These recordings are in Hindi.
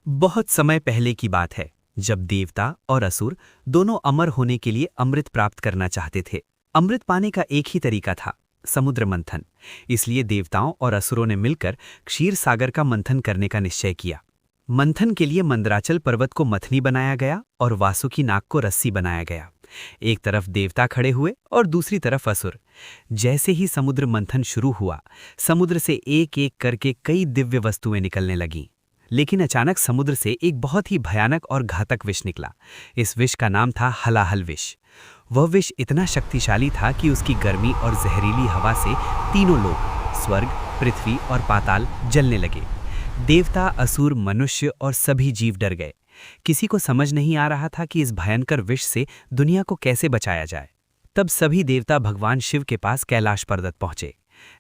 बहुत समय पहले की बात है, जब देवता और असुर दोनों अमर होने के लिए अमृत प्राप्त करना चाहते थे। अमृत पाने का एक ही तरीका था, समुद्र मंथन। इसलिए देवताओं और असुरों ने मिलकर क्षीर सागर का मंथन करने का निश्चय किया। मंथन के लिए मंदराचल पर्वत को मथनी बनाया गया और वासुकी नाग को रस्सी बनाया गया। एक तरफ देवता खड़े हुए और दूसरी तरफ असुर। जैसे ही समुद्र मंथन शुरू हुआ, समुद्र से एक एक करके कई दिव्य वस्तुएं निकलने लगीं। लेकिन अचानक समुद्र से एक बहुत ही भयानक और घातक विष निकला। इस विष का नाम था हलाहल विष। वह विष इतना शक्तिशाली था कि उसकी गर्मी और जहरीली हवा से तीनों लोग, स्वर्ग, पृथ्वी और पाताल, जलने लगे। देवता, असुर, मनुष्य और सभी जीव डर गए। किसी को समझ नहीं आ रहा था कि इस भयंकर विष से दुनिया को कैसे बचाया जाए। तब सभी देवता भगवान शिव के पास कैलाश पर्वत पहुंचे।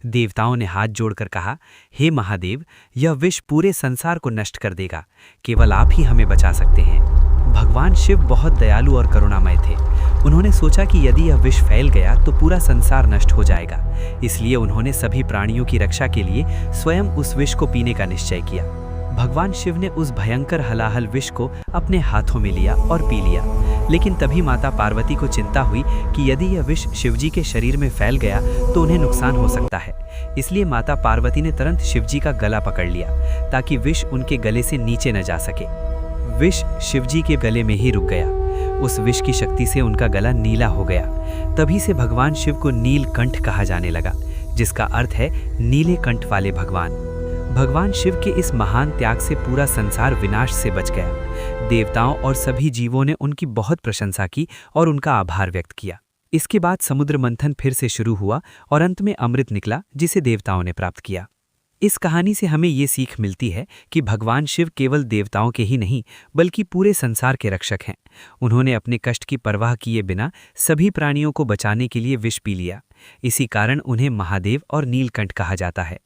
देवताओं ने हाथ जोड़कर कहा, हे महादेव, यह विष पूरे संसार को नष्ट कर देगा। केवल आप ही हमें बचा सकते हैं। भगवान शिव बहुत दयालु और करुणामय थे। उन्होंने सोचा कि यदि यह विष फैल गया तो पूरा संसार नष्ट हो जाएगा। इसलिए उन्होंने सभी प्राणियों की रक्षा के लिए स्वयं उस विष को पीने का निश्चय किया। भगवान शिव ने उस भयंकर हलाहल विष को अपने हाथों में लिया और पी लिया। लेकिन तभी माता पार्वती को चिंता हुई कि यदि यह विष शिवजी के शरीर में फैल गया तो उन्हें नुकसान हो सकता है। इसलिए माता पार्वती ने तुरंत शिवजी का गला पकड़ लिया ताकि विष उनके गले से नीचे न जा सके। विष शिवजी के गले में ही रुक गया। उस विष की शक्ति से उनका गला नीला हो गया। तभी से भगवान शिव को नीलकंठ कहा जाने लगा, जिसका अर्थ है नीले कंठ वाले भगवान। भगवान शिव के इस महान त्याग से पूरा संसार विनाश से बच गया। देवताओं और सभी जीवों ने उनकी बहुत प्रशंसा की और उनका आभार व्यक्त किया। इसके बाद समुद्र मंथन फिर से शुरू हुआ और अंत में अमृत निकला, जिसे देवताओं ने प्राप्त किया। इस कहानी से हमें ये सीख मिलती है कि भगवान शिव केवल देवताओं के ही नहीं बल्कि पूरे संसार के रक्षक हैं। उन्होंने अपने कष्ट की परवाह किए बिना सभी प्राणियों को बचाने के लिए विष पी लिया। इसी कारण उन्हें महादेव और नीलकंठ कहा जाता है।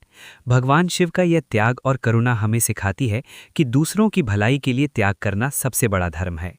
भगवान शिव का यह त्याग और करुणा हमें सिखाती है कि दूसरों की भलाई के लिए त्याग करना सबसे बड़ा धर्म है।